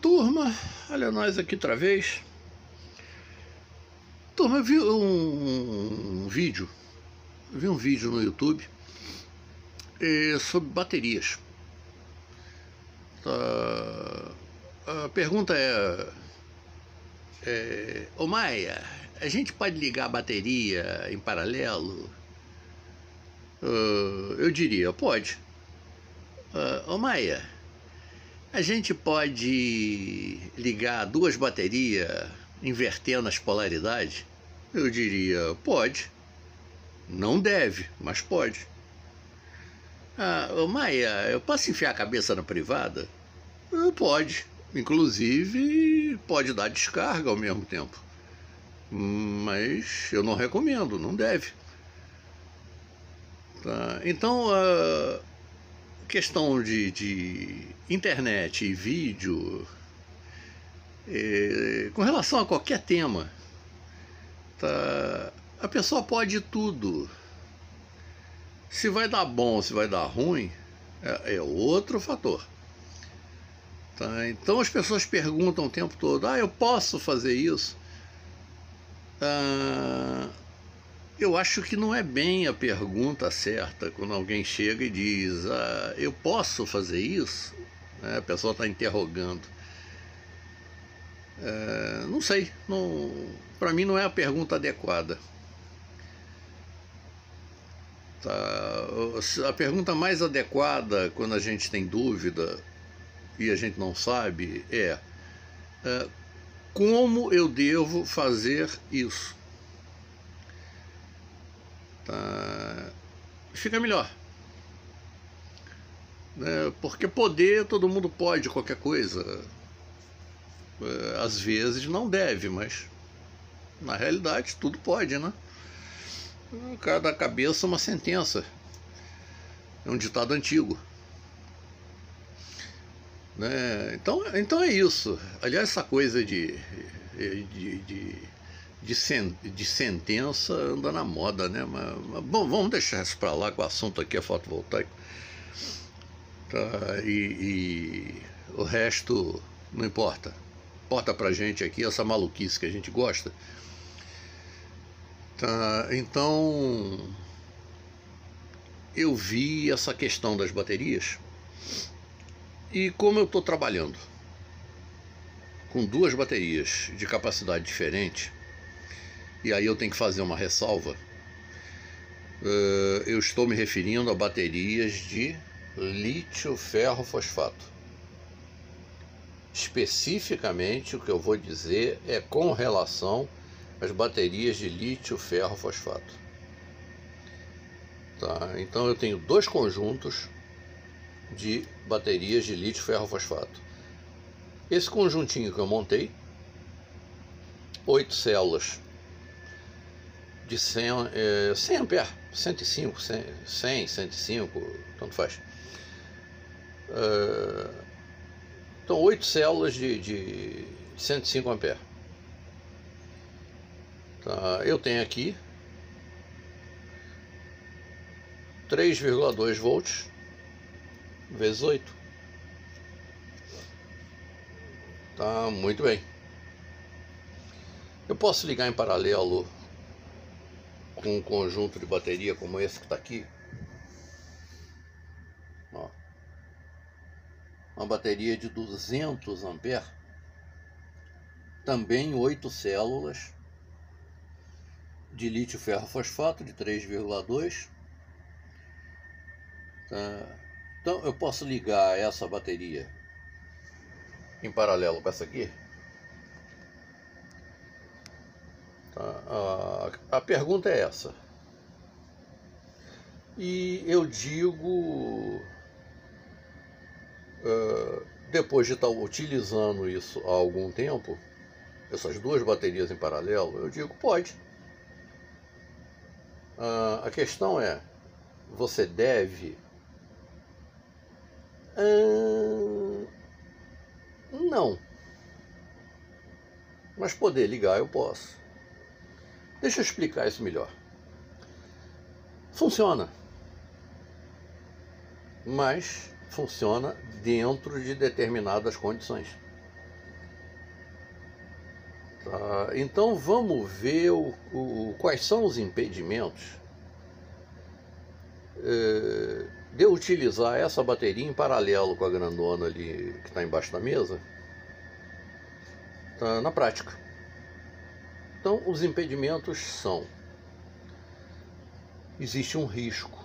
turma, olha nós aqui outra vez. Turma, eu vi um vídeo no YouTube sobre baterias. A pergunta ô Maia, a gente pode ligar a bateria em paralelo? Eu diria, pode. Ô Maia, a gente pode ligar duas baterias invertendo as polaridades? Eu diria, pode. Não deve, mas pode. Ô Maia, eu posso enfiar a cabeça na privada? Pode. Inclusive, pode dar descarga ao mesmo tempo. Mas eu não recomendo, não deve. Tá? Então, questão de internet e vídeo, com relação a qualquer tema, tá? A pessoa pode tudo. Se vai dar bom, se vai dar ruim, é outro fator. Tá? Então as pessoas perguntam o tempo todo, eu posso fazer isso? Eu acho que não é bem a pergunta certa quando alguém chega e diz, eu posso fazer isso? A pessoa está interrogando. Não sei, para mim não é a pergunta adequada. Tá? A pergunta mais adequada quando a gente tem dúvida e a gente não sabe como eu devo fazer isso? Tá? Fica melhor, né? Porque poder, todo mundo pode qualquer coisa. Às vezes não deve, mas na realidade tudo pode, né? Cada cabeça uma sentença. É um ditado antigo, né? Então é isso. Aliás, essa coisa de sentença anda na moda, né? Mas bom, vamos deixar isso para lá, que o assunto aqui é fotovoltaico. Tá? E o resto não importa. Importa pra gente aqui essa maluquice que a gente gosta. Tá? Então, eu vi essa questão das baterias, e como eu estou trabalhando com duas baterias de capacidade diferente, e aí eu tenho que fazer uma ressalva, eu estou me referindo a baterias de lítio-ferro-fosfato. Especificamente, o que eu vou dizer é com relação às baterias de lítio-ferro-fosfato. Tá? Então eu tenho dois conjuntos de baterias de lítio-ferro-fosfato. Esse conjuntinho que eu montei, 8 células de 100 amperes, 105, 100, 105, tanto faz. Então 8 células de 105 amperes. Tá? Eu tenho aqui 3,2 volts vezes 8. Tá, muito bem. Eu posso ligar em paralelo com um conjunto de bateria como esse que está aqui. Ó. Uma bateria de 200 amperes, também 8 células de lítio-ferro-fosfato de 3,2. Tá? Então eu posso ligar essa bateria em paralelo com essa aqui. Tá? A pergunta é essa. E eu digo, depois de estar utilizando isso há algum tempo, essas duas baterias em paralelo, eu digo, pode. A questão é, você deve? Não. Mas poder ligar eu posso. Deixa eu explicar isso melhor. Funciona. Mas funciona dentro de determinadas condições. Tá? Então vamos ver quais são os impedimentos de eu utilizar essa bateria em paralelo com a grandona ali que está embaixo da mesa, tá, na prática. Então os impedimentos são: existe um risco.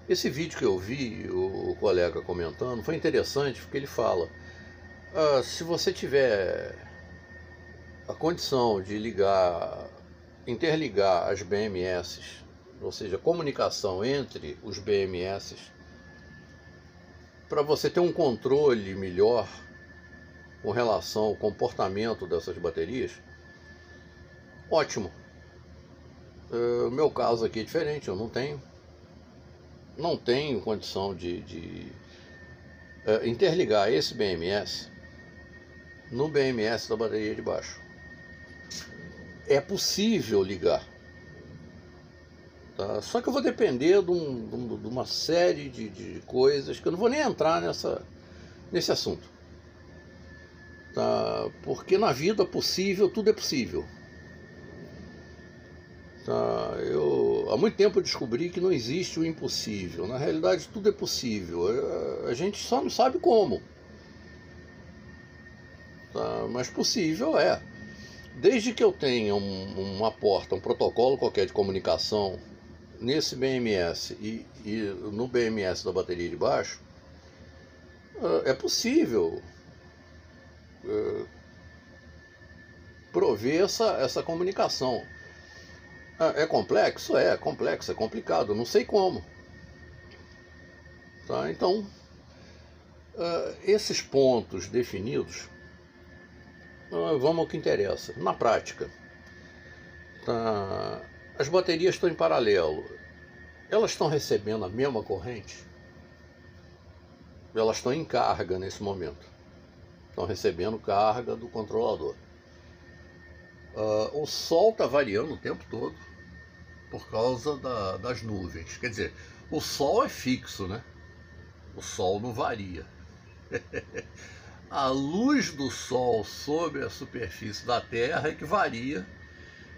Esse vídeo que eu vi, o colega comentando, foi interessante porque ele fala: se você tiver a condição de interligar as BMS, ou seja, comunicação entre os BMS, para você ter um controle melhor com relação ao comportamento dessas baterias, ótimo. O meu caso aqui é diferente, eu não tenho condição de interligar esse BMS no BMS da bateria de baixo. É possível ligar, tá? Só que eu vou depender de uma série de coisas que eu não vou nem entrar nesse assunto, tá? Porque na vida possível tudo é possível, tá? Eu há muito tempo descobri que não existe o impossível. Na realidade tudo é possível, a gente só não sabe como, tá? Mas possível é. Desde que eu tenha uma porta, um protocolo qualquer de comunicação nesse BMS e no BMS da bateria de baixo, é possível prover essa comunicação. É complexo? É complexo, é complicado, não sei como. Tá? Então, esses pontos definidos, vamos ao que interessa. Na prática, tá? As baterias estão em paralelo. Elas estão recebendo a mesma corrente? Elas estão em carga nesse momento. Estão recebendo carga do controlador. O Sol está variando o tempo todo por causa das nuvens. Quer dizer, o Sol é fixo, né? O Sol não varia. A luz do Sol sobre a superfície da Terra é que varia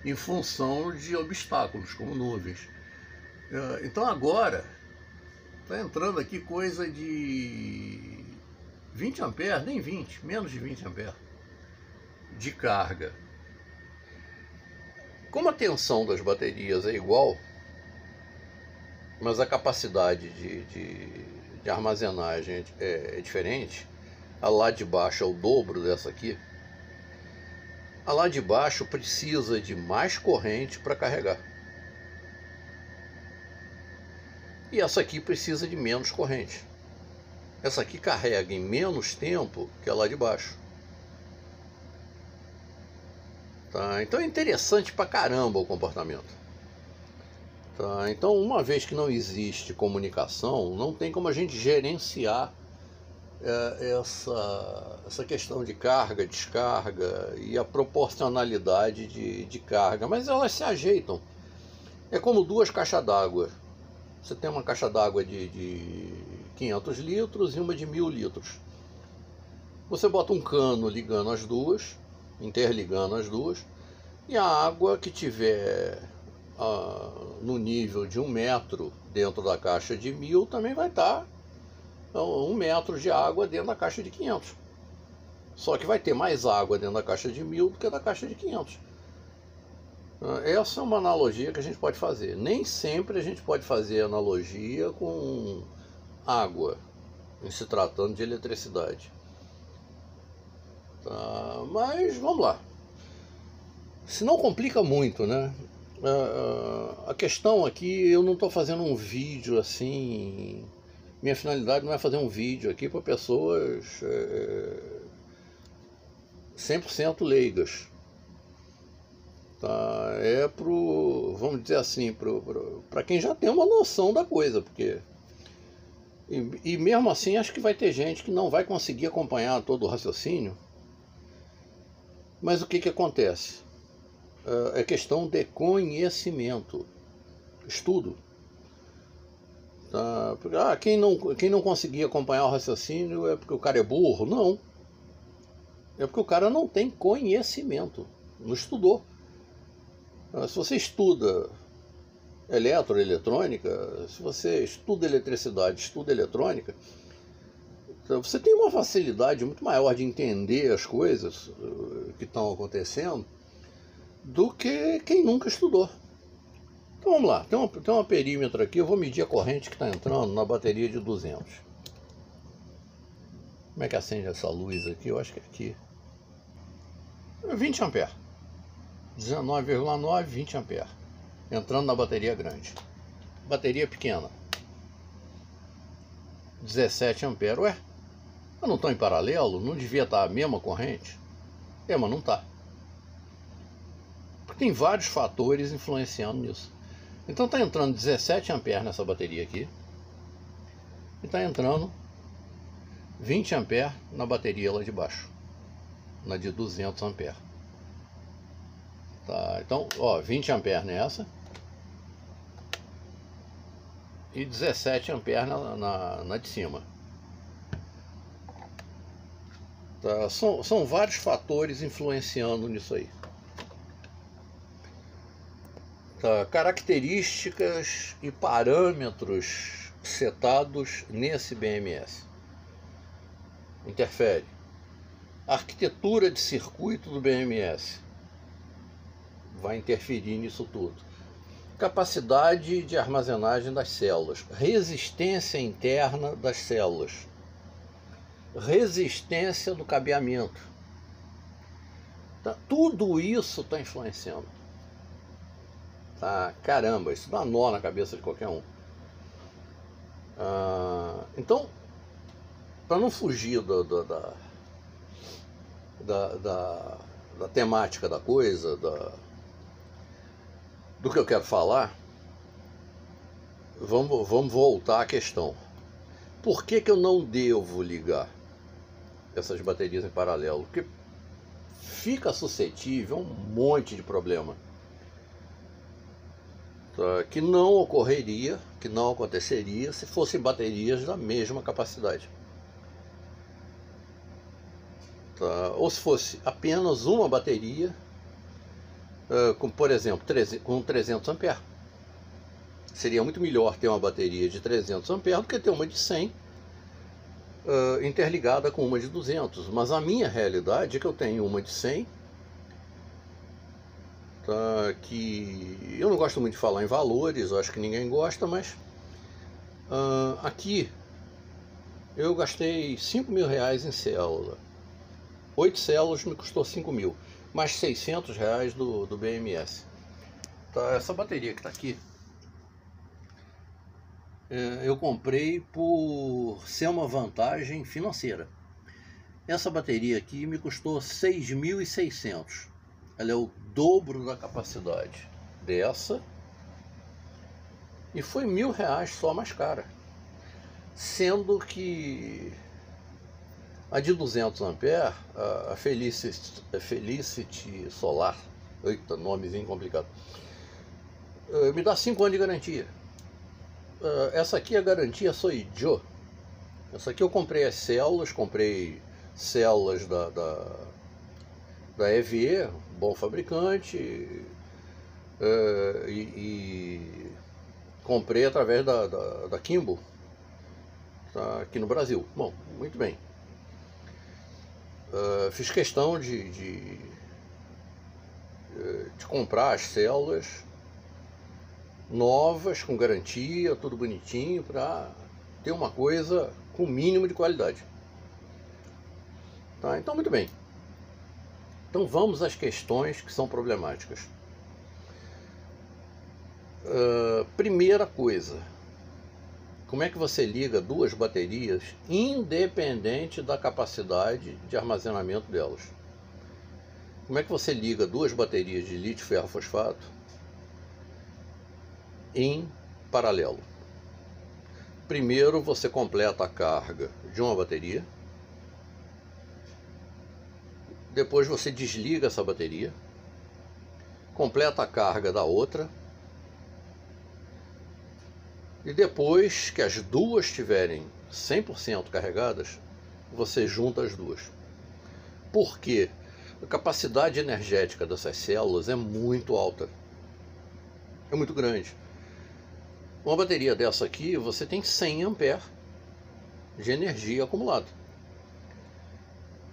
em função de obstáculos, como nuvens. Então agora está entrando aqui coisa de 20 amperes, nem 20, menos de 20 amperes de carga. Como a tensão das baterias é igual, mas a capacidade de armazenagem é diferente, a lá de baixo é o dobro dessa aqui, a lá de baixo precisa de mais corrente para carregar. E essa aqui precisa de menos corrente. Essa aqui carrega em menos tempo que a lá de baixo. Tá? Então é interessante pra caramba o comportamento. Tá? Então, uma vez que não existe comunicação, não tem como a gente gerenciar essa questão de carga, descarga e a proporcionalidade de carga. Mas elas se ajeitam. É como duas caixas d'água. Você tem uma caixa d'água de 500 litros e uma de 1000 litros. Você bota um cano ligando as duas, interligando as duas, e a água que tiver no nível de 1 metro dentro da caixa de 1000 também vai estar 1 metro de água dentro da caixa de 500. Só que vai ter mais água dentro da caixa de 1000 do que da caixa de 500. Essa é uma analogia que a gente pode fazer. Nem sempre a gente pode fazer analogia com água, em se tratando de eletricidade. Tá, mas vamos lá. Se não complica muito, né? A questão aqui, eu não estou fazendo um vídeo assim. Minha finalidade não é fazer um vídeo aqui para pessoas 100% leigas. Tá? É vamos dizer assim, para quem já tem uma noção da coisa, porque e mesmo assim acho que vai ter gente que não vai conseguir acompanhar todo o raciocínio. Mas o que acontece? É questão de conhecimento, estudo. Tá? Quem não conseguir acompanhar o raciocínio é porque o cara é burro? Não. É porque o cara não tem conhecimento, não estudou. Se você estuda eletrônica, se você estuda eletricidade, estuda eletrônica, você tem uma facilidade muito maior de entender as coisas que estão acontecendo do que quem nunca estudou. Então vamos lá, tem uma perímetro aqui, eu vou medir a corrente que está entrando na bateria de 200. Como é que acende essa luz aqui? Eu acho que é aqui. 20 amperes. 19,9, 20 amperes. Entrando na bateria grande. Bateria pequena. 17 amperes. Ué, mas não estão em paralelo? Não devia estar a mesma corrente? É, mas não está. Porque tem vários fatores influenciando nisso. Então está entrando 17 amperes nessa bateria aqui. E está entrando 20 amperes na bateria lá de baixo. Na de 200 amperes. Tá, então, ó, 20 amperes nessa. E 17 amperes na de cima. Tá, são vários fatores influenciando nisso aí. Tá, características e parâmetros setados nesse BMS. Interfere. Arquitetura de circuito do BMS vai interferir nisso tudo. Capacidade de armazenagem das células, resistência interna das células, resistência do cabeamento. Tá, tudo isso está influenciando. Tá, caramba, isso dá nó na cabeça de qualquer um. Então, para não fugir da temática da coisa, do que eu quero falar, vamos voltar à questão. Por que eu não devo ligar essas baterias em paralelo? Porque fica suscetível a um monte de problema, tá, que não ocorreria, que não aconteceria se fossem baterias da mesma capacidade. Tá, ou se fosse apenas uma bateria, como por exemplo, com 300 amperes. Seria muito melhor ter uma bateria de 300 amperes do que ter uma de 100 interligada com uma de 200. Mas a minha realidade é que eu tenho uma de 100, tá, que eu não gosto muito de falar em valores, eu acho que ninguém gosta, mas aqui eu gastei 5 mil reais em célula. 8 células me custou 5 mil, mais 600 reais do BMS. Tá, essa bateria que está aqui, eu comprei por ser uma vantagem financeira. Essa bateria aqui me custou 6.600. Ela é o dobro da capacidade dessa e foi R$1.000 só mais cara. Sendo que a de 200 amperes, a Felicity Solar, eita, nomezinho complicado, me dá 5 anos de garantia. Essa aqui a garantia sou eu. Essa aqui eu comprei as células, comprei células da EVE, bom fabricante, e comprei através da Kimball, tá, aqui no Brasil. Bom, muito bem. Fiz questão de comprar as células novas, com garantia, tudo bonitinho, para ter uma coisa com o mínimo de qualidade. Tá, então, muito bem. Então vamos às questões que são problemáticas. Primeira coisa, como é que você liga duas baterias independente da capacidade de armazenamento delas? Como é que você liga duas baterias de lítio ferro fosfato em paralelo? Primeiro você completa a carga de uma bateria, depois você desliga essa bateria, completa a carga da outra, e depois que as duas estiverem 100% carregadas, você junta as duas. Por quê? A capacidade energética dessas células é muito alta, é muito grande. Uma bateria dessa aqui, você tem 100 amperes de energia acumulada.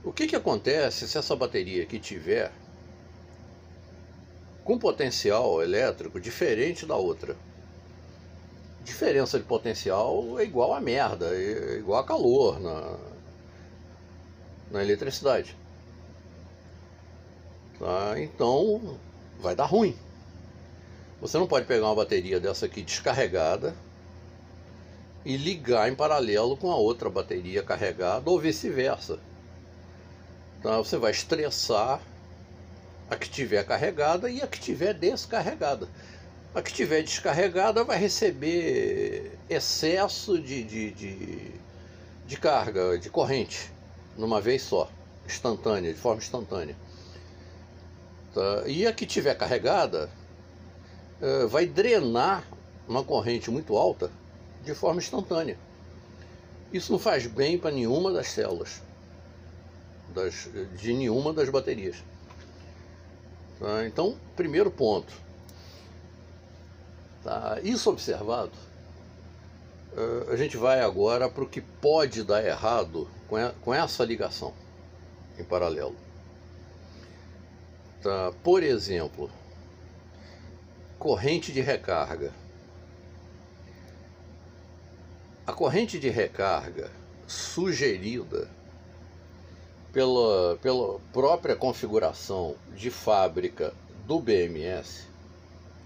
O que acontece se essa bateria aqui tiver com potencial elétrico diferente da outra? Diferença de potencial é igual a merda, é igual a calor na eletricidade. Tá? Então vai dar ruim. Você não pode pegar uma bateria dessa aqui descarregada e ligar em paralelo com a outra bateria carregada ou vice-versa. Então você vai estressar a que estiver carregada e a que estiver descarregada. A que estiver descarregada vai receber excesso de carga, de corrente, numa vez só, instantânea, de forma instantânea. Tá? E a que estiver carregada vai drenar uma corrente muito alta de forma instantânea. Isso não faz bem para nenhuma das células, de nenhuma das baterias. Tá? Então, primeiro ponto. Tá? Isso observado, a gente vai agora para o que pode dar errado com essa ligação em paralelo. Tá? Por exemplo, corrente de recarga. A corrente de recarga sugerida pela própria configuração de fábrica do BMS,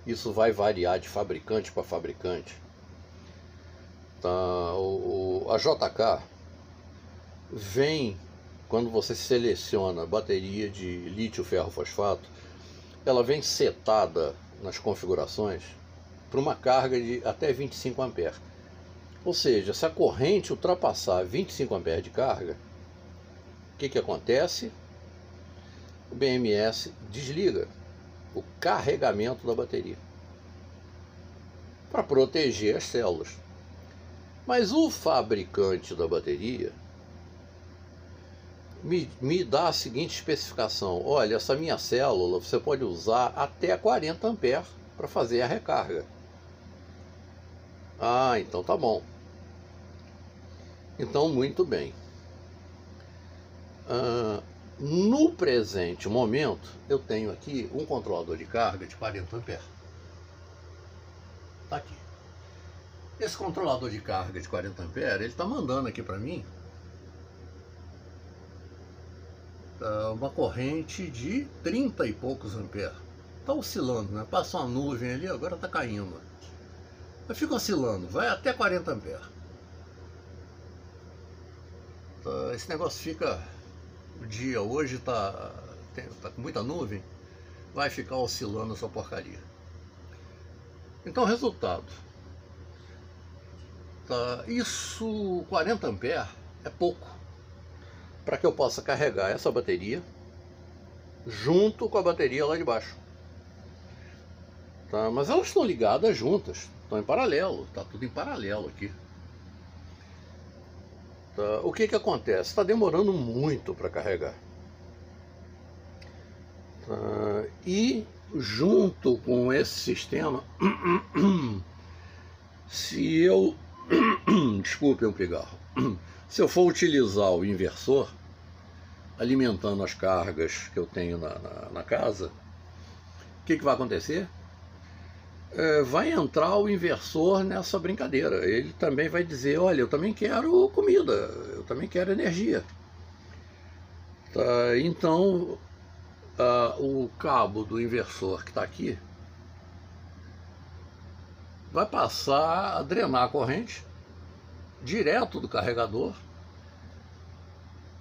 isso vai variar de fabricante para fabricante. Tá? A JK vem, quando você seleciona bateria de lítio ferro fosfato, ela vem setada nas configurações para uma carga de até 25 amperes. Ou seja, se a corrente ultrapassar 25 amperes de carga, o que acontece? O BMS desliga o carregamento da bateria para proteger as células. Mas o fabricante da bateria me dá a seguinte especificação: olha, essa minha célula você pode usar até 40 amperes para fazer a recarga. Ah, então tá bom. Então, muito bem. No presente momento, eu tenho aqui um controlador de carga de 40 amperes. Está aqui. Esse controlador de carga de 40 amperes, ele está mandando aqui para mim uma corrente de 30 e poucos amperes. Está oscilando, né? Passa uma nuvem ali, agora está caindo. Eu fico oscilando, vai até 40 amperes. Esse negócio fica... O dia hoje tá com muita nuvem, vai ficar oscilando essa porcaria. Então, resultado. Isso, 40 amperes é pouco para que eu possa carregar essa bateria junto com a bateria lá de baixo. Tá? Mas elas estão ligadas juntas, estão em paralelo, está tudo em paralelo aqui. Tá? O que acontece? Está demorando muito para carregar. Tá? E junto com esse sistema, se eu... Desculpe um pigarro. Se eu for utilizar o inversor, alimentando as cargas que eu tenho na casa, o que vai acontecer? Vai entrar o inversor nessa brincadeira. Ele também vai dizer: olha, eu também quero comida, eu também quero energia. Tá? Então, o cabo do inversor que está aqui vai passar a drenar a corrente direto do carregador.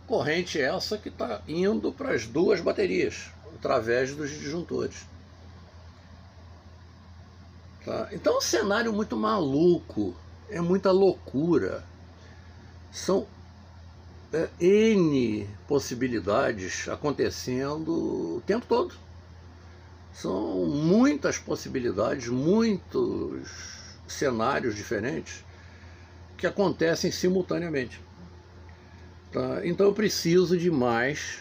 Corrente essa que está indo para as duas baterias, através dos disjuntores. Tá? Então é um cenário muito maluco, é muita loucura. São N possibilidades acontecendo o tempo todo. São muitas possibilidades, muitos cenários diferentes que acontecem simultaneamente. Tá? Então eu preciso de mais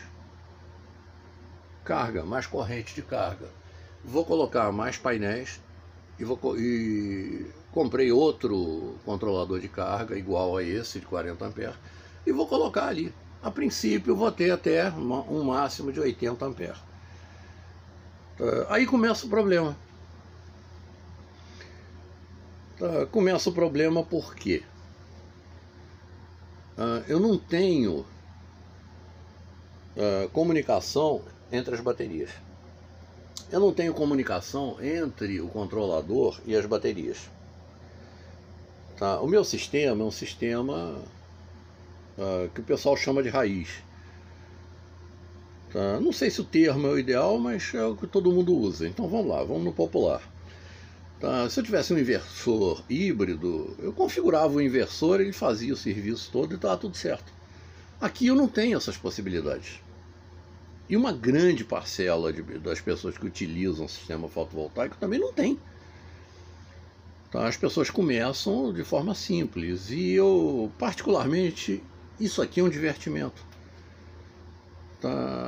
carga, mais corrente de carga. Vou colocar mais painéis e comprei outro controlador de carga igual a esse de 40 amperes e vou colocar ali. A princípio vou ter até um máximo de 80 amperes. Aí começa o problema. Começa o problema porque eu não tenho comunicação entre as baterias. Eu não tenho comunicação entre o controlador e as baterias. O meu sistema é um sistema que o pessoal chama de raiz. Não sei se o termo é o ideal, mas é o que todo mundo usa. Então vamos lá, vamos no popular. Se eu tivesse um inversor híbrido, eu configurava o inversor, ele fazia o serviço todo e estava tudo certo. Aqui eu não tenho essas possibilidades. E uma grande parcela das pessoas que utilizam o sistema fotovoltaico também não tem. As pessoas começam de forma simples. E eu, particularmente, isso aqui é um divertimento.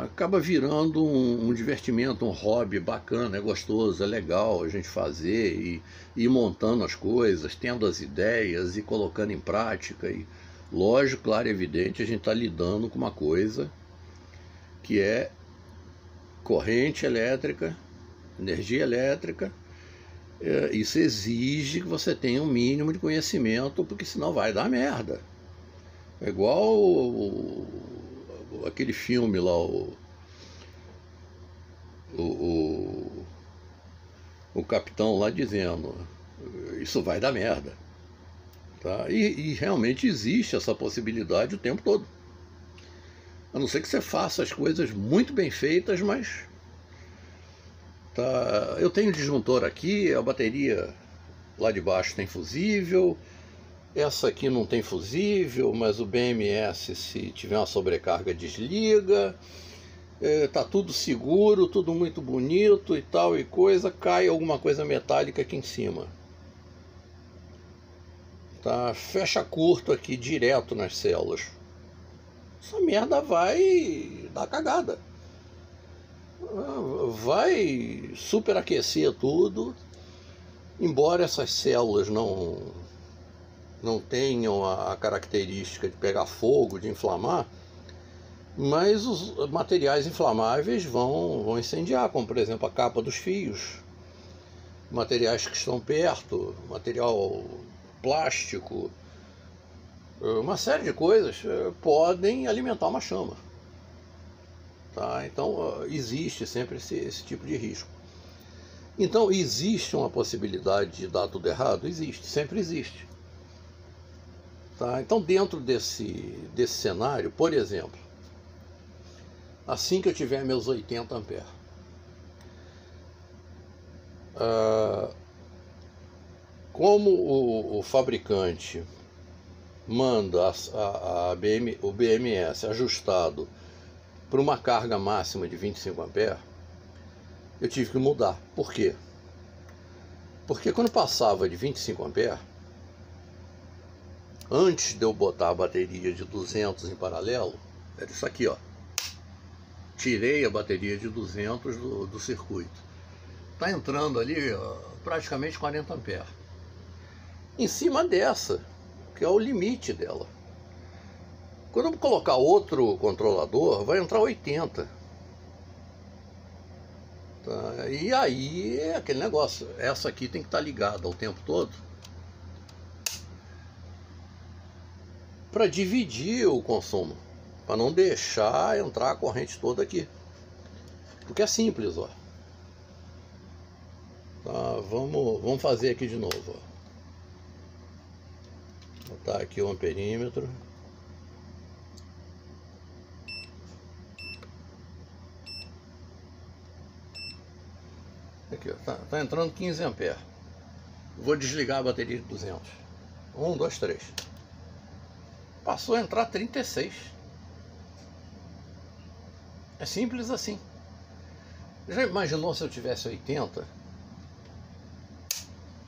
Acaba virando um divertimento, um hobby bacana, é gostoso, é legal a gente fazer e ir montando as coisas, tendo as ideias e colocando em prática. E, lógico, claro e evidente, a gente está lidando com uma coisa que é corrente elétrica, energia elétrica. Isso exige que você tenha um mínimo de conhecimento, porque senão vai dar merda. É igual aquele filme lá, o capitão lá dizendo, isso vai dar merda. E realmente existe essa possibilidade o tempo todo. A não ser que você faça as coisas muito bem feitas, mas... Eu tenho disjuntor aqui, a bateria lá de baixo tem fusível, essa aqui não tem fusível, mas o BMS, se tiver uma sobrecarga, desliga. Tá tudo seguro, tudo muito bonito e tal e coisa, cai alguma coisa metálica aqui em cima. Fecha curto aqui direto nas células. Essa merda vai dar cagada. Vai superaquecer tudo. Embora essas células não tenham a característica de pegar fogo, de inflamar, mas os materiais inflamáveis vão incendiar, como por exemplo a capa dos fios, materiais que estão perto, material plástico, uma série de coisas podem alimentar uma chama. Então existe sempre esse tipo de risco. Então existe uma possibilidade de dar tudo errado? Existe, sempre existe. Então dentro desse cenário, por exemplo, assim que eu tiver meus 80 amperes, como o fabricante manda o BMS ajustado para uma carga máxima de 25 amperes, eu tive que mudar. Por quê? Porque quando passava de 25 amperes, antes de eu botar a bateria de 200 em paralelo, era isso aqui, ó. Tirei a bateria de 200 do circuito. Está entrando ali praticamente 40 amperes. Em cima dessa, que é o limite dela. Quando eu colocar outro controlador, vai entrar 80. E aí é aquele negócio. Essa aqui tem que estar ligada o tempo todo para dividir o consumo, para não deixar entrar a corrente toda aqui. Porque é simples, ó. Vamos fazer aqui de novo, ó. Vou botar aqui o amperímetro. Aqui, ó, tá entrando 15 amperes. Vou desligar a bateria de 200. 1, 2, 3. Passou a entrar 36. É simples assim. Já imaginou se eu tivesse 80?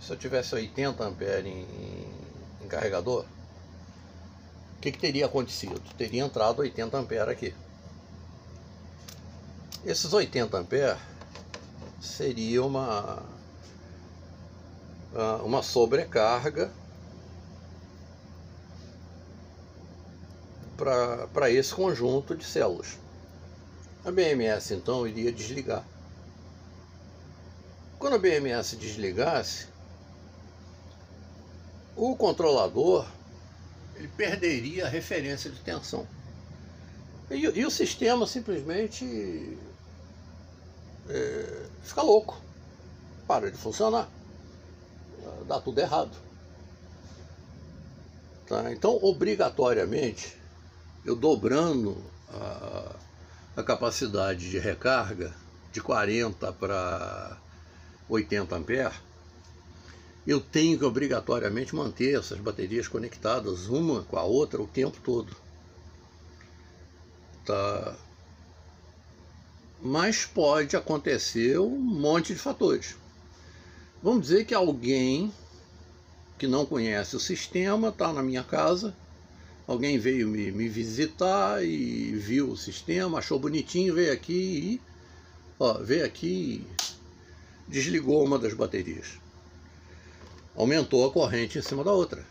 Se eu tivesse 80 amperes em carregador, o que teria acontecido? Teria entrado 80 amperes aqui. Esses 80 amperes seria uma sobrecarga para esse conjunto de células. A BMS então iria desligar. Quando a BMS desligasse, o controlador ele perderia a referência de tensão. E o sistema simplesmente fica louco, para de funcionar, dá tudo errado. Tá? Então, obrigatoriamente, eu dobrando a capacidade de recarga de 40 para 80 amperes, eu tenho que obrigatoriamente manter essas baterias conectadas uma com a outra o tempo todo. Tá? Mas pode acontecer um monte de fatores. Vamos dizer que alguém que não conhece o sistema está na minha casa, alguém veio me visitar e viu o sistema, achou bonitinho, veio aqui e desligou uma das baterias. Aumentou a corrente em cima da outra.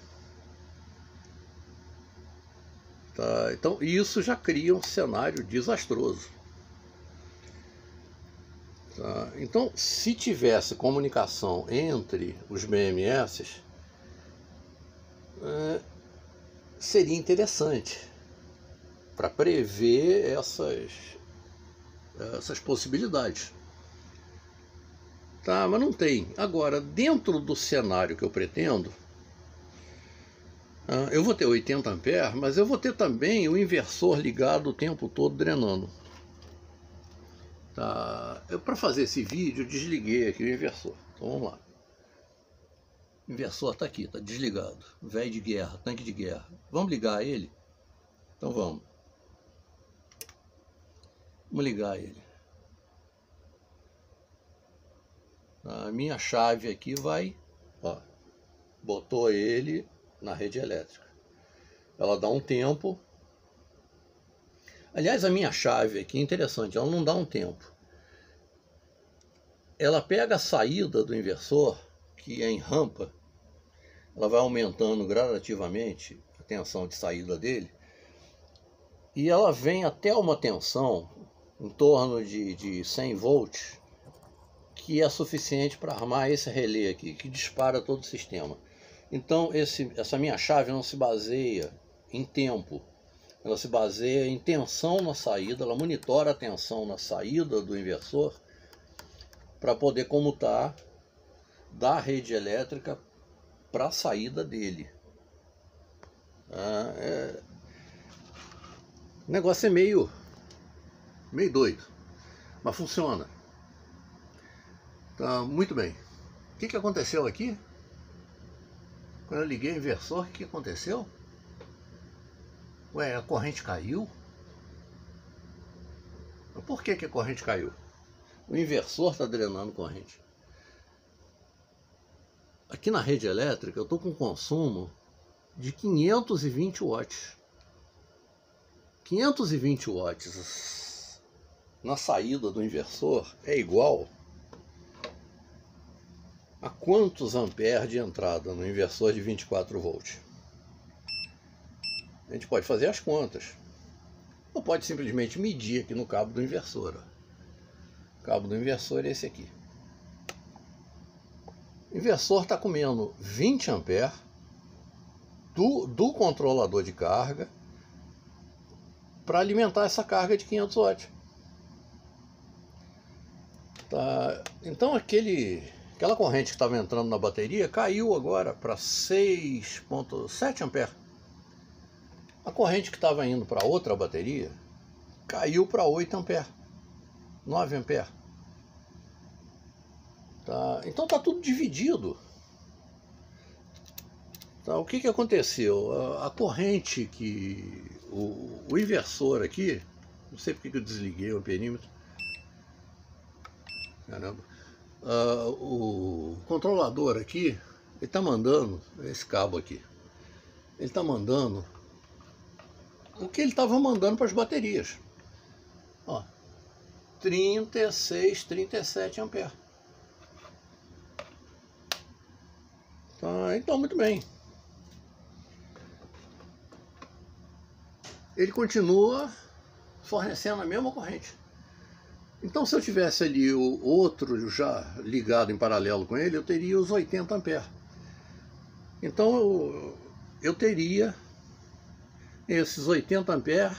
Tá? Então isso já cria um cenário desastroso. Tá? Então, se tivesse comunicação entre os BMS, seria interessante para prever essas possibilidades. Tá, mas não tem. Agora, dentro do cenário que eu pretendo, eu vou ter 80 amperes, mas eu vou ter também o inversor ligado o tempo todo drenando. Tá? Para fazer esse vídeo, eu desliguei aqui o inversor. Então vamos lá. O inversor está aqui, está desligado. Velho de guerra, tanque de guerra. Vamos ligar ele? Então vamos. Vamos ligar ele. A minha chave aqui vai, botou ele na rede elétrica. Ela dá um tempo. Aliás, a minha chave aqui é interessante, ela não dá um tempo. Ela pega a saída do inversor, que é em rampa, ela vai aumentando gradativamente a tensão de saída dele, e ela vem até uma tensão em torno de 100 volts, que é suficiente para armar esse relé aqui, que dispara todo o sistema. Então essa minha chave não se baseia em tempo, ela se baseia em tensão na saída, ela monitora a tensão na saída do inversor para poder comutar da rede elétrica para a saída dele. O negócio é meio doido, mas funciona. Tá, muito bem. O que aconteceu aqui? Quando eu liguei o inversor, o que aconteceu? Ué, a corrente caiu? Mas por que a corrente caiu? O inversor está drenando corrente. Aqui na rede elétrica eu estou com consumo de 520 watts. 520 watts na saída do inversor é igual a quantos amperes de entrada no inversor de 24 volts? A gente pode fazer as contas. Ou pode simplesmente medir aqui no cabo do inversor. O cabo do inversor é esse aqui. O inversor está comendo 20 amperes do controlador de carga para alimentar essa carga de 500 watts. Tá? Então aquela corrente que estava entrando na bateria caiu agora para 6,7 amperes. A corrente que estava indo para outra bateria caiu para 8 amperes, 9 amperes. Tá? Então está tudo dividido. Tá? O que aconteceu? A corrente que o inversor aqui, não sei porque que eu desliguei o amperímetro. Caramba. O controlador aqui, ele está mandando, esse cabo aqui, ele está mandando o que ele estava mandando para as baterias. 36, 37 amperes. Tá, então, muito bem. Ele continua fornecendo a mesma corrente. Então, se eu tivesse ali o outro já ligado em paralelo com ele, eu teria os 80 amperes. Então, eu teria esses 80 amperes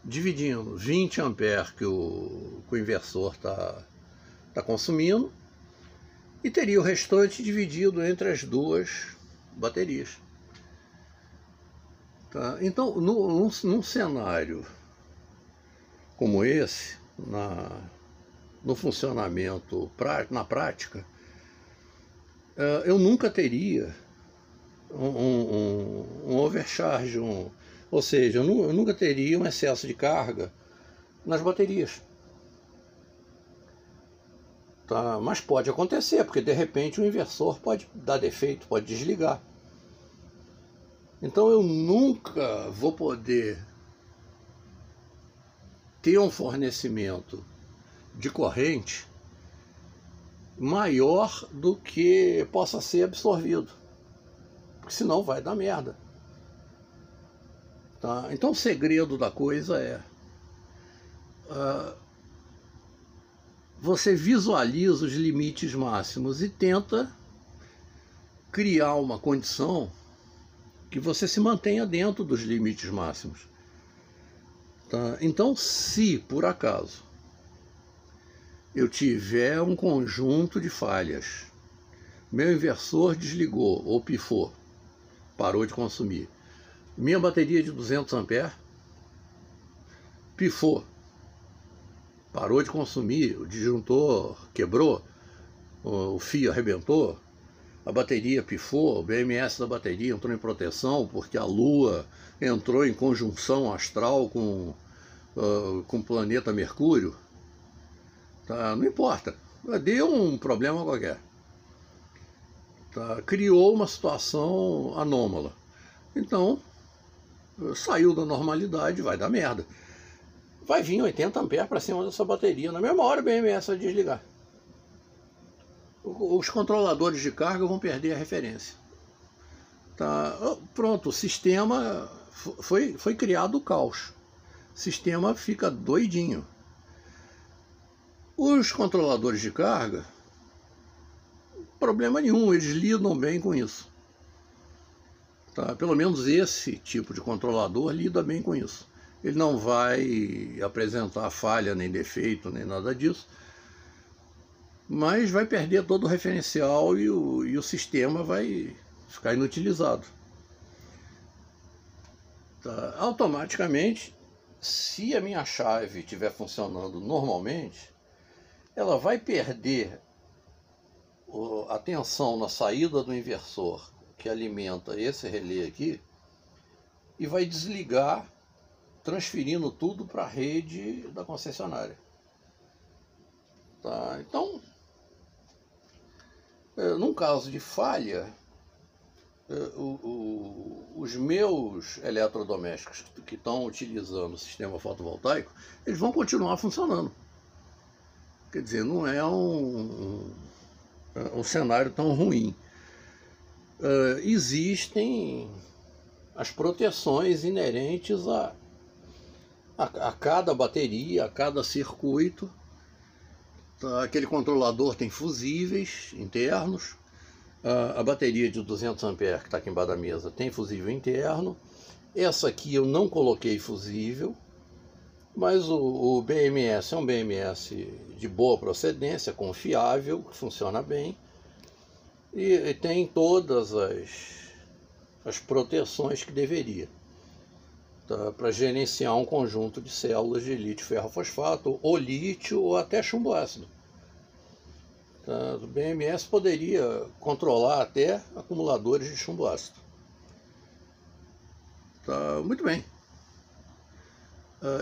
dividindo 20 amperes que o inversor está consumindo, e teria o restante dividido entre as duas baterias. Tá? Então, num cenário como esse, no funcionamento na prática, eu nunca teria um overcharge, ou seja, eu nunca teria um excesso de carga nas baterias. Tá? Mas pode acontecer, porque de repente o inversor pode dar defeito, pode desligar. Então eu nunca vou poder ter um fornecimento de corrente maior do que possa ser absorvido, porque senão vai dar merda. Tá? Então o segredo da coisa é você visualiza os limites máximos e tenta criar uma condição que você se mantenha dentro dos limites máximos. Tá? Então, se por acaso eu tiver um conjunto de falhas, meu inversor desligou ou pifou, parou de consumir, minha bateria de 200 amperes pifou, parou de consumir, o disjuntor quebrou, o fio arrebentou, a bateria pifou, o BMS da bateria entrou em proteção porque a Lua entrou em conjunção astral com o planeta Mercúrio. Tá? Não importa, deu um problema qualquer. Tá? Criou uma situação anômala. Então, saiu da normalidade, vai dar merda. Vai vir 80 amperes para cima dessa bateria. Na mesma hora o BMS vai desligar. Os controladores de carga vão perder a referência. Tá? Pronto, o sistema foi criado o caos. O sistema fica doidinho. Os controladores de carga, problema nenhum, eles lidam bem com isso. Tá? Pelo menos esse tipo de controlador lida bem com isso. Ele não vai apresentar falha, nem defeito, nem nada disso, mas vai perder todo o referencial e o sistema vai ficar inutilizado. Tá? Automaticamente, se a minha chave estiver funcionando normalmente, ela vai perder a tensão na saída do inversor que alimenta esse relé aqui e vai desligar, transferindo tudo para a rede da concessionária. Tá? Então, num caso de falha, os meus eletrodomésticos que estão utilizando o sistema fotovoltaico, eles vão continuar funcionando. Quer dizer, não é um cenário tão ruim. Existem as proteções inerentes a cada bateria, a cada circuito. Aquele controlador tem fusíveis internos. A bateria de 200 amperes que está aqui embaixo da mesa tem fusível interno. Essa aqui eu não coloquei fusível, mas o BMS é um BMS de boa procedência, confiável, que funciona bem. E tem todas as proteções que deveria, tá? Para gerenciar um conjunto de células de lítio ferrofosfato, ou lítio, ou até chumbo ácido. Tá? O BMS poderia controlar até acumuladores de chumbo ácido. Tá? Muito bem.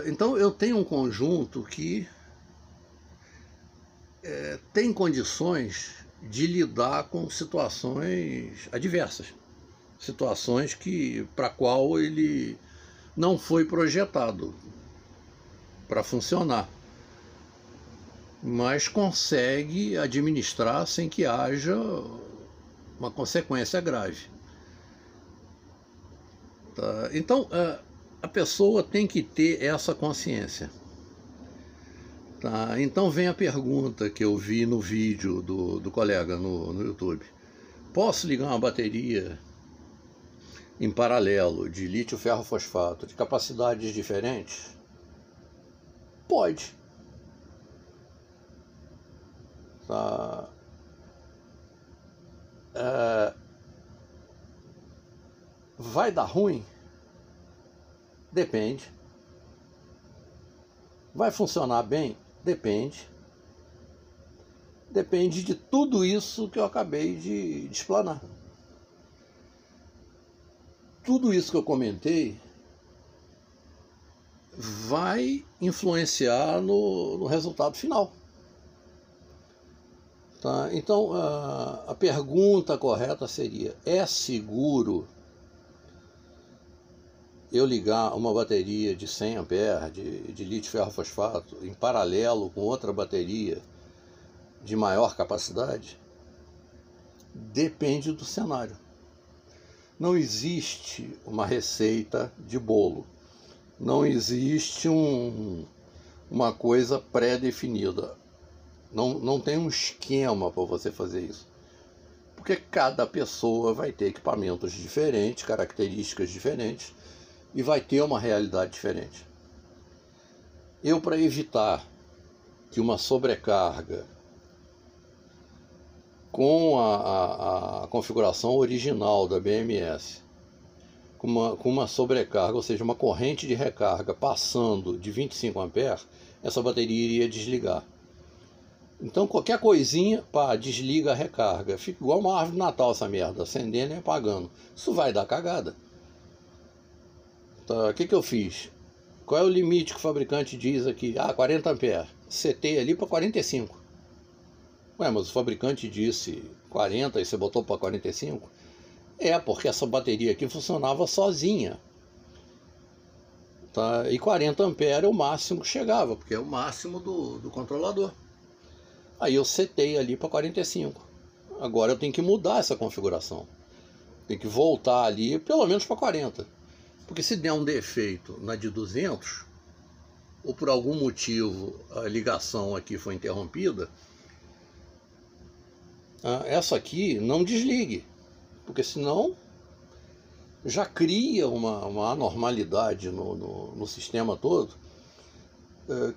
Então eu tenho um conjunto que tem condições de lidar com situações adversas, situações para qual ele não foi projetado para funcionar. mas consegue administrar sem que haja uma consequência grave. Tá? Então, a pessoa tem que ter essa consciência. Tá? Então vem a pergunta que eu vi no vídeo do colega no YouTube. Posso ligar uma bateria em paralelo de lítio ferro fosfato de capacidades diferentes? Pode. Tá? Vai dar ruim? Depende. Vai funcionar bem? Depende. Depende de tudo isso que eu acabei de explanar. Tudo isso que eu comentei vai influenciar no resultado final. Tá? Então, a pergunta correta seria: é seguro eu ligar uma bateria de 100 amperes de lítio ferro fosfato em paralelo com outra bateria de maior capacidade? Depende do cenário. Não existe uma receita de bolo. Não existe uma coisa pré-definida. Não tem um esquema para você fazer isso. Porque cada pessoa vai ter equipamentos diferentes, características diferentes, e vai ter uma realidade diferente. Eu, para evitar que uma sobrecarga com a configuração original da BMS, com uma sobrecarga, ou seja, uma corrente de recarga passando de 25 amperes, essa bateria iria desligar. Então qualquer coisinha, pá, desliga a recarga. Fica igual uma árvore de Natal essa merda, acendendo e apagando. Isso vai dar cagada. Tá, o que eu fiz? Qual é o limite que o fabricante diz aqui? 40 amperes. Setei ali para 45. Ué, mas o fabricante disse 40 e você botou para 45? Porque essa bateria aqui funcionava sozinha. Tá? E 40 amperes é o máximo que chegava, porque é o máximo do controlador. Aí eu setei ali para 45. Agora eu tenho que mudar essa configuração. Tem que voltar ali pelo menos para 40. Porque se der um defeito na de 200, ou por algum motivo a ligação aqui foi interrompida, essa aqui não desligue. Porque senão já cria uma anormalidade no sistema todo,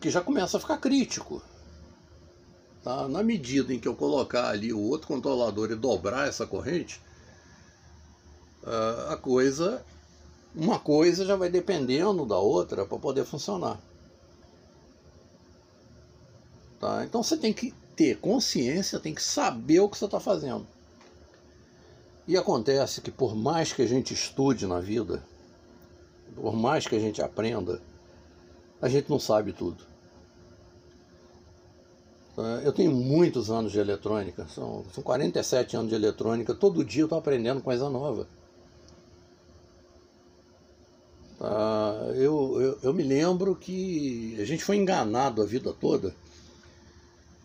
que já começa a ficar crítico. Tá? Na medida em que eu colocar ali o outro controlador e dobrar essa corrente, uma coisa já vai dependendo da outra para poder funcionar. Tá? Então você tem que ter consciência, tem que saber o que você está fazendo. E acontece que por mais que a gente estude na vida, por mais que a gente aprenda, a gente não sabe tudo. Eu tenho muitos anos de eletrônica, são 47 anos de eletrônica, todo dia eu estou aprendendo coisa nova. Eu me lembro que a gente foi enganado a vida toda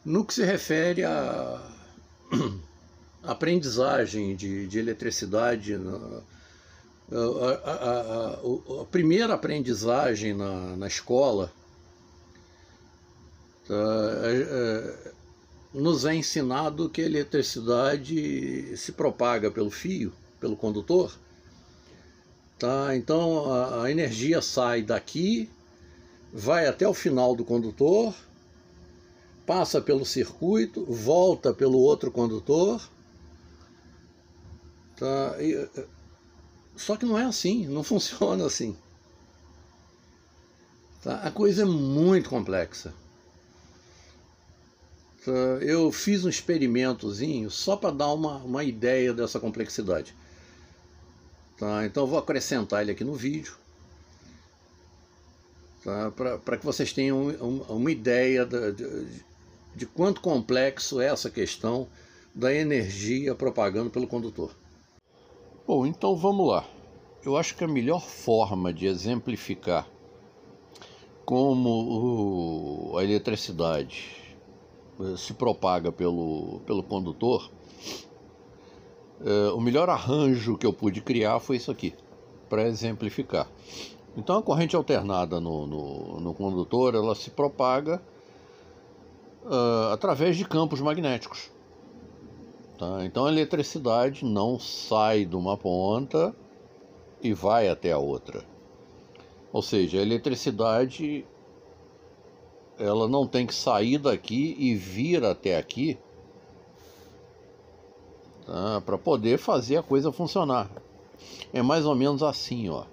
no que se refere à aprendizagem de eletricidade. A primeira aprendizagem na escola nos é ensinado que a eletricidade se propaga pelo fio, pelo condutor. Tá? Então a energia sai daqui, vai até o final do condutor, passa pelo circuito, volta pelo outro condutor. Tá? Só que não é assim, não funciona assim. Tá? A coisa é muito complexa. Tá? Eu fiz um experimentozinho só para dar uma ideia dessa complexidade. Tá? Então eu vou acrescentar ele aqui no vídeo, tá? Para que vocês tenham uma ideia de quanto complexo é essa questão da energia propagando pelo condutor. Bom, então vamos lá. Eu acho que a melhor forma de exemplificar como a eletricidade se propaga pelo condutor, o melhor arranjo que eu pude criar foi isso aqui, para exemplificar. Então a corrente alternada no condutor, ela se propaga através de campos magnéticos. Tá? Então a eletricidade não sai de uma ponta e vai até a outra. Ou seja, a eletricidade, ela não tem que sair daqui e vir até aqui, tá? Para poder fazer a coisa funcionar. É mais ou menos assim, ó.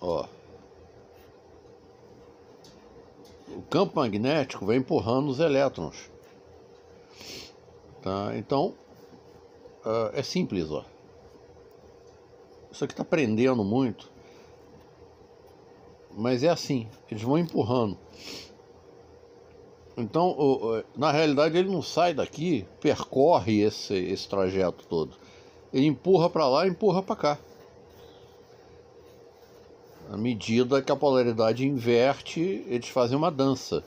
Ó. O campo magnético vai empurrando os elétrons. Tá? Então, é simples, ó. Isso aqui está prendendo muito, mas é assim, eles vão empurrando. Então, na realidade, ele não sai daqui, percorre esse trajeto todo. Ele empurra para lá e empurra para cá. À medida que a polaridade inverte, eles fazem uma dança.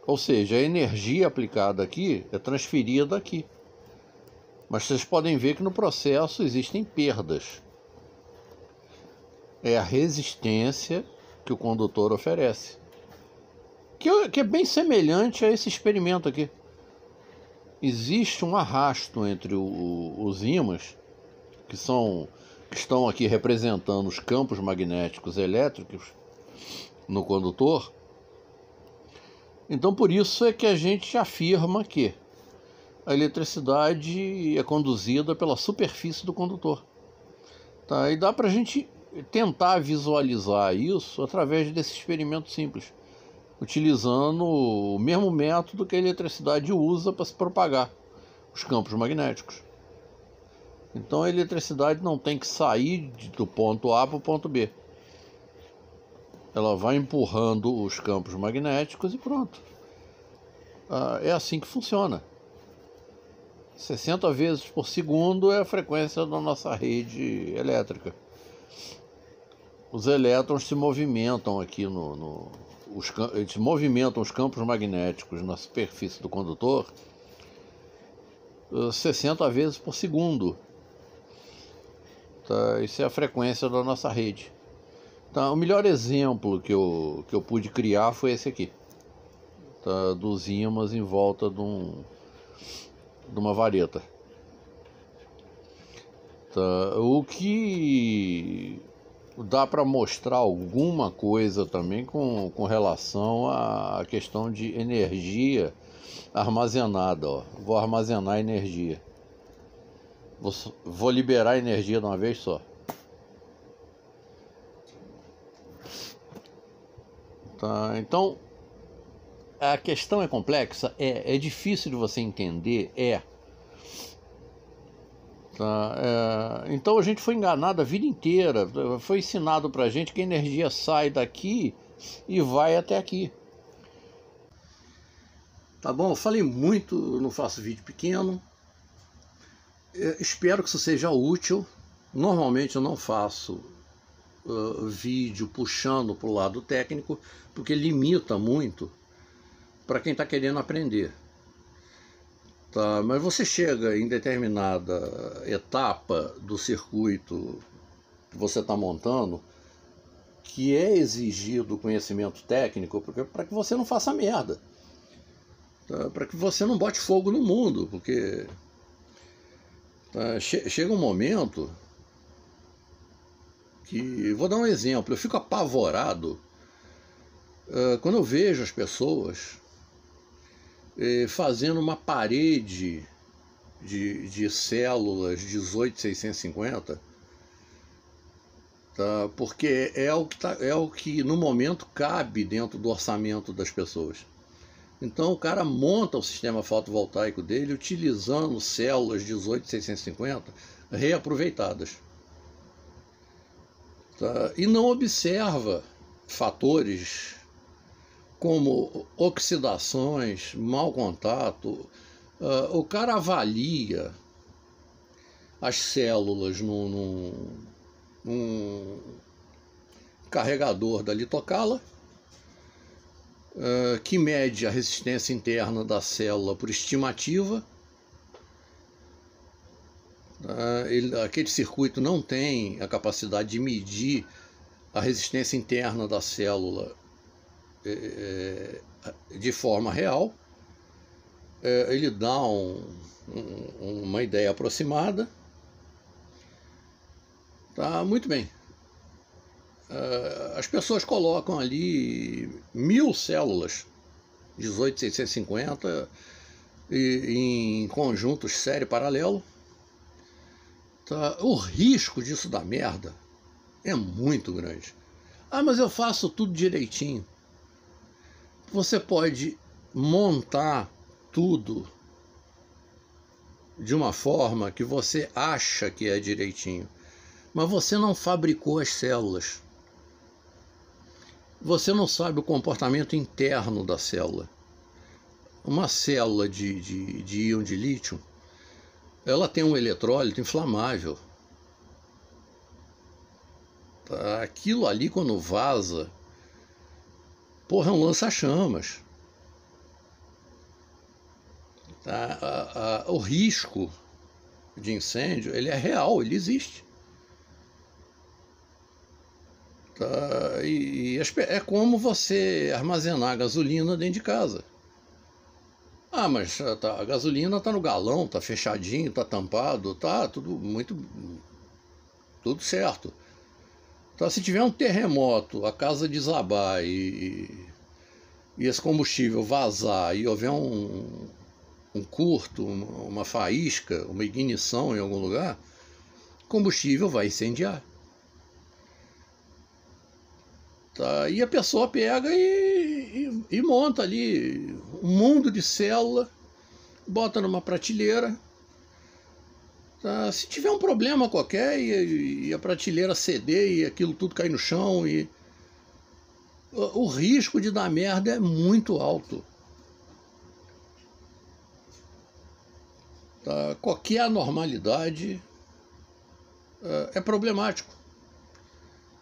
Ou seja, a energia aplicada aqui é transferida aqui. Mas vocês podem ver que no processo existem perdas. É a resistência que o condutor oferece, que é bem semelhante a esse experimento aqui. Existe um arrasto entre os ímãs, que estão aqui representando os campos magnéticos elétricos no condutor. Então por isso é que a gente afirma que a eletricidade é conduzida pela superfície do condutor. Tá? E dá para a gente tentar visualizar isso através desse experimento simples, utilizando o mesmo método que a eletricidade usa para se propagar, os campos magnéticos. Então a eletricidade não tem que sair do ponto A para o ponto B. Ela vai empurrando os campos magnéticos e pronto. É assim que funciona. 60 vezes por segundo é a frequência da nossa rede elétrica. Os elétrons se movimentam aqui eles movimentam os campos magnéticos na superfície do condutor 60 vezes por segundo. Tá? Isso é a frequência da nossa rede. Tá? O melhor exemplo que eu pude criar foi esse aqui, tá? Dos ímãs em volta de uma vareta. Tá? O que dá para mostrar alguma coisa também com relação à questão de energia armazenada. Ó. Vou armazenar energia. Vou liberar energia de uma vez só. Tá? Então, a questão é complexa? É difícil de você entender? Tá? Então a gente foi enganado a vida inteira. Foi ensinado pra gente que a energia sai daqui e vai até aqui. Tá bom? Eu falei muito, eu não faço vídeo pequeno. Espero que isso seja útil. Normalmente eu não faço vídeo puxando para o lado técnico, porque limita muito para quem está querendo aprender. Tá? Mas você chega em determinada etapa do circuito que você está montando, que é exigido conhecimento técnico, para que você não faça merda. Tá? Para que você não bote fogo no mundo, porque chega um momento que, vou dar um exemplo, eu fico apavorado quando eu vejo as pessoas fazendo uma parede de células 18650, tá? Porque é o que no momento cabe dentro do orçamento das pessoas. Então o cara monta o sistema fotovoltaico dele utilizando células 18650 reaproveitadas. Tá? E não observa fatores como oxidações, mau contato. O cara avalia as células num carregador da litocala, que mede a resistência interna da célula por estimativa. Aquele circuito não tem a capacidade de medir a resistência interna da célula de forma real. Ele dá uma ideia aproximada. Tá, muito bem. As pessoas colocam ali 1000 células, 18650, em conjuntos série paralelo. Tá? O risco disso dar merda é muito grande. Ah, mas eu faço tudo direitinho. Você pode montar tudo de uma forma que você acha que é direitinho, mas você não fabricou as células. Você não sabe o comportamento interno da célula. Uma célula de íon de lítio, ela tem um eletrólito inflamável. Aquilo ali, quando vaza, porra, é um lança-chamas. O risco de incêndio, ele é real, ele existe. É como você armazenar gasolina dentro de casa. Ah, mas a gasolina está no galão, está fechadinho, está tampado, está tudo certo. Então, se tiver um terremoto, a casa desabar e esse combustível vazar e houver um curto, uma faísca, uma ignição em algum lugar, o combustível vai incendiar. Tá? E a pessoa pega e monta ali um mundo de célula, bota numa prateleira. Tá? Se tiver um problema qualquer e a prateleira ceder e aquilo tudo cair no chão, o risco de dar merda é muito alto. Tá? Qualquer anormalidade é problemático.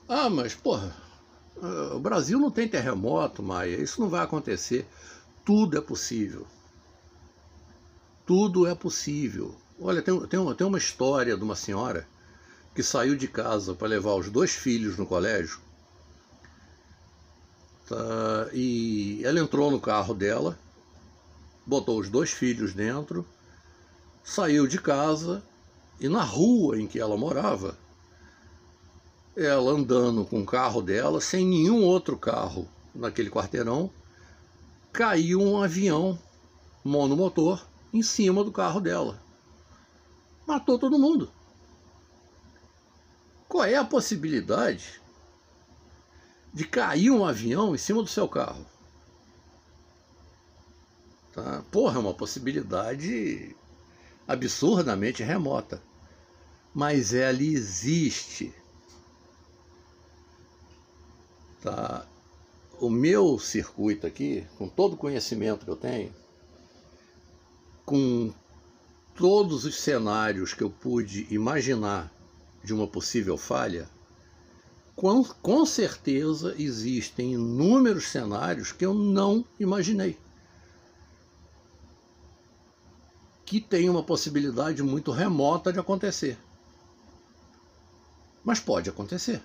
Ah, mas porra, o Brasil não tem terremoto, Maia, isso não vai acontecer. Tudo é possível. Tudo é possível. Olha, tem uma história de uma senhora que saiu de casa para levar os 2 filhos no colégio. Tá? E ela entrou no carro dela, botou os 2 filhos dentro, saiu de casa e na rua em que ela morava, ela andando com o carro dela, sem nenhum outro carro naquele quarteirão, caiu um avião monomotor em cima do carro dela. Matou todo mundo. Qual é a possibilidade de cair um avião em cima do seu carro? Tá? Porra, é uma possibilidade absurdamente remota. Mas ela existe. Tá? O meu circuito aqui, com todo o conhecimento que eu tenho, com todos os cenários que eu pude imaginar de uma possível falha, com certeza existem inúmeros cenários que eu não imaginei, que tem uma possibilidade muito remota de acontecer. Mas pode acontecer.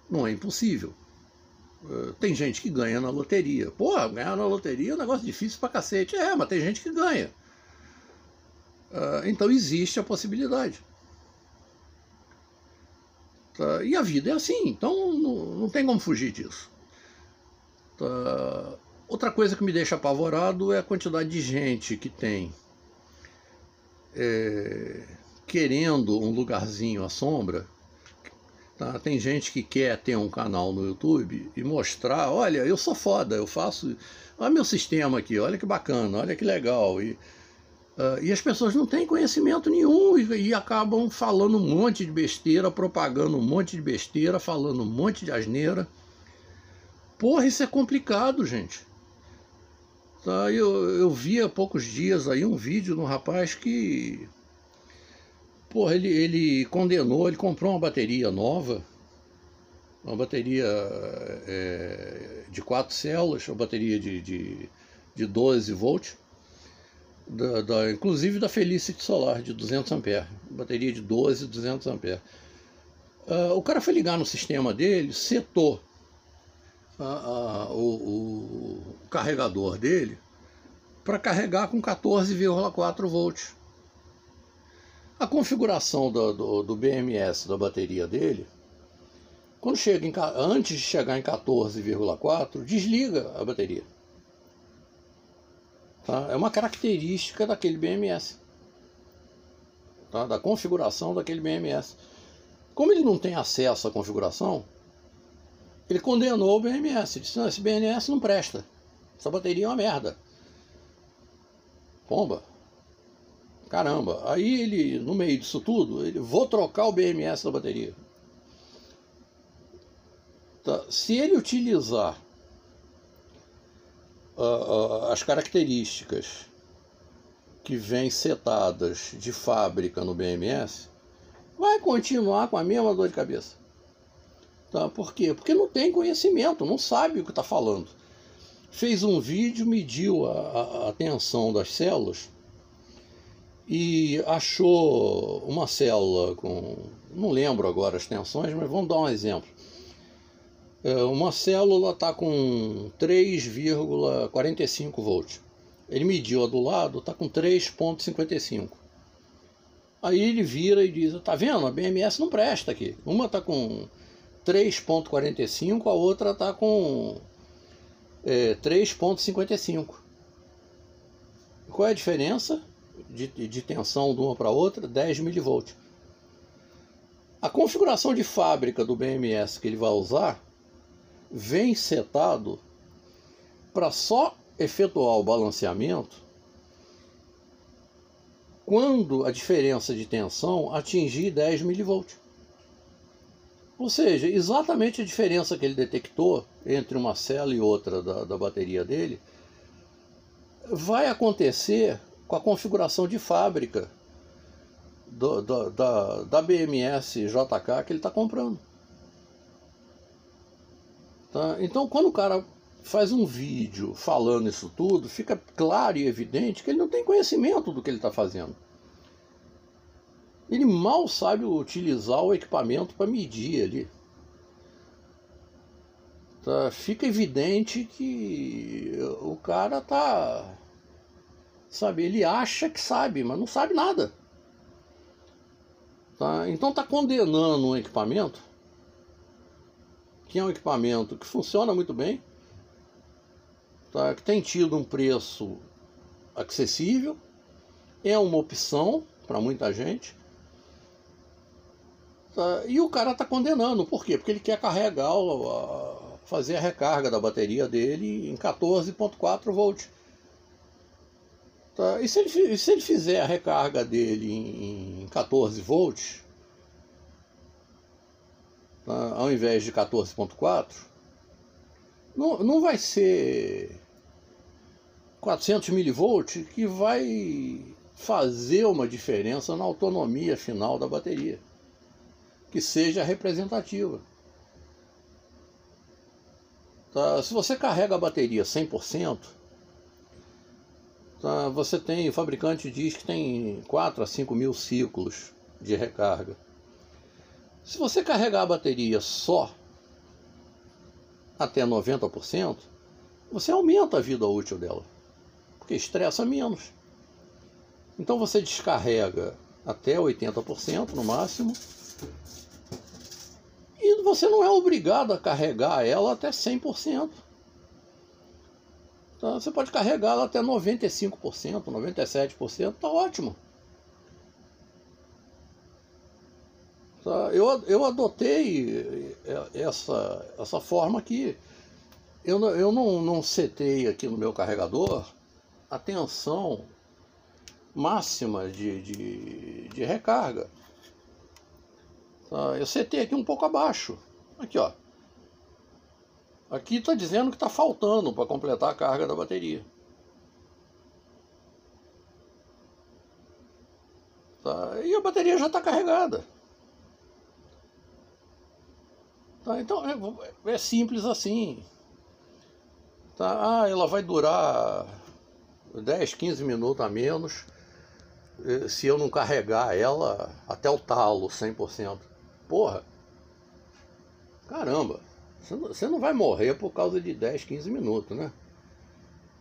Não é impossível. Tem gente que ganha na loteria. Pô, ganhar na loteria é um negócio difícil pra cacete. Mas tem gente que ganha. Então existe a possibilidade. Tá? E a vida é assim, então não tem como fugir disso. Tá? Outra coisa que me deixa apavorado é a quantidade de gente que tem querendo um lugarzinho à sombra. Tá? Tem gente que quer ter um canal no YouTube e mostrar, olha, eu sou foda, eu faço, olha meu sistema aqui, olha que bacana, olha que legal. E as pessoas não têm conhecimento nenhum e acabam falando um monte de besteira, propagando um monte de besteira, falando um monte de asneira. Porra, isso é complicado, gente. Tá? Eu vi há poucos dias aí um vídeo de um rapaz que... Porra, ele condenou, ele comprou uma bateria nova uma bateria de 4 células, uma bateria de 12 volts, inclusive da Felicity Solar, de 200 amperes, bateria de 12 e 200 amperes. O cara foi ligar no sistema dele, setou o carregador dele para carregar com 14,4 volts. A configuração do BMS da bateria dele, quando antes de chegar em 14,4, desliga a bateria. Tá? É uma característica daquele BMS, tá? Da configuração daquele BMS. Como ele não tem acesso à configuração, ele condenou o BMS. Disse: não, esse BMS não presta, essa bateria é uma merda. Pomba. Caramba. Aí ele, no meio disso tudo, vou trocar o BMS da bateria. Tá? Se ele utilizar as características que vêm setadas de fábrica no BMS, vai continuar com a mesma dor de cabeça. Tá? Por quê? Porque não tem conhecimento, não sabe o que está falando. Fez um vídeo, mediu a tensão das células e achou uma célula com... não lembro agora as tensões, mas vamos dar um exemplo. Uma célula está com 3,45 volts. Ele mediu a do lado, está com 3,55. Aí ele vira e diz: tá vendo? A BMS não presta aqui. Uma está com 3,45, a outra está com 3,55. Qual é a diferença de tensão de uma para outra? 10 milivolts. A configuração de fábrica do BMS que ele vai usar vem setado para só efetuar o balanceamento quando a diferença de tensão atingir 10 milivolts. Ou seja, exatamente a diferença que ele detectou entre uma célula e outra da bateria dele vai acontecer com a configuração de fábrica da BMS JK que ele está comprando. Tá? Então, quando o cara faz um vídeo falando isso tudo, fica claro e evidente que ele não tem conhecimento do que ele está fazendo. Ele mal sabe utilizar o equipamento para medir ali. Tá? Fica evidente que o cara tá... sabe, ele acha que sabe, mas não sabe nada. Tá? Então está condenando um equipamento, que é um equipamento que funciona muito bem, tá? Que tem tido um preço acessível, é uma opção para muita gente, tá? E o cara está condenando. Por quê? Porque ele quer carregar, fazer a recarga da bateria dele em 14,4 volts. Tá? E se ele fizer a recarga dele em 14 volts, tá? Ao invés de 14,4, não vai ser 400 milivolts que vai fazer uma diferença na autonomia final da bateria, que seja representativa. Tá? Se você carrega a bateria 100%, tá? Você tem, o fabricante diz que tem 4 a 5 mil ciclos de recarga. Se você carregar a bateria só até 90%, você aumenta a vida útil dela, porque estressa menos. Então você descarrega até 80% no máximo, e você não é obrigado a carregar ela até 100%. Então, você pode carregar ela até 95%, 97%, está ótimo. Tá? Eu adotei essa forma aqui. Eu não setei aqui no meu carregador a tensão máxima de recarga. Tá? Eu setei aqui um pouco abaixo. Aqui, ó. Aqui está dizendo que está faltando para completar a carga da bateria. Tá? E a bateria já está carregada. Tá? Então é simples assim. Tá? Ah, ela vai durar 10, 15 minutos a menos se eu não carregar ela até o talo 100%. Porra, caramba, você não vai morrer por causa de 10, 15 minutos, né?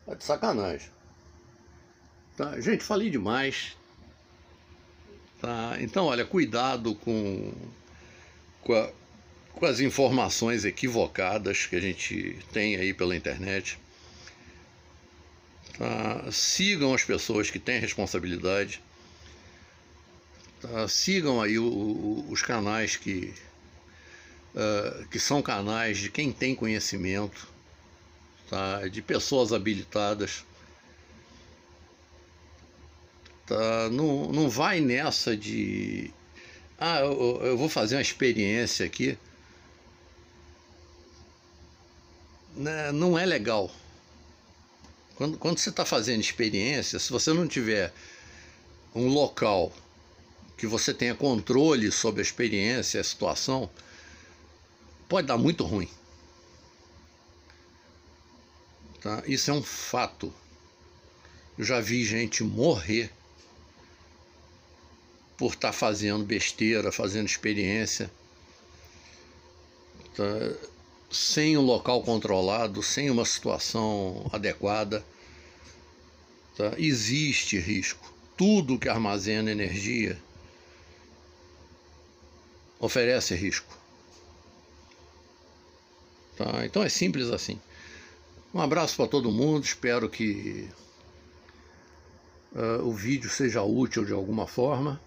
É de sacanagem. Tá? Gente, falei demais. Tá? Então, olha, cuidado com as informações equivocadas que a gente tem aí pela internet. Tá? Sigam as pessoas que têm responsabilidade. Tá? Sigam aí os canais que são canais de quem tem conhecimento, tá? De pessoas habilitadas. Tá? Não vai nessa de eu vou fazer uma experiência aqui. Não é legal. Quando você está fazendo experiência, se você não tiver um local que você tenha controle sobre a experiência, a situação, pode dar muito ruim. Tá? Isso é um fato. Eu já vi gente morrer por estar fazendo besteira, fazendo experiência, tá? Sem um local controlado, sem uma situação adequada. Tá? Existe risco. Tudo que armazena energia oferece risco. Tá? Então é simples assim. Um abraço para todo mundo, espero que o vídeo seja útil de alguma forma.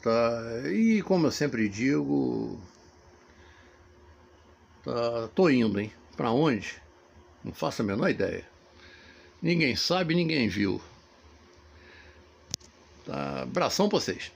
Tá? E como eu sempre digo, tô indo, hein? Para onde? Não faço a menor ideia. Ninguém sabe, ninguém viu. Tá? Abração pra vocês.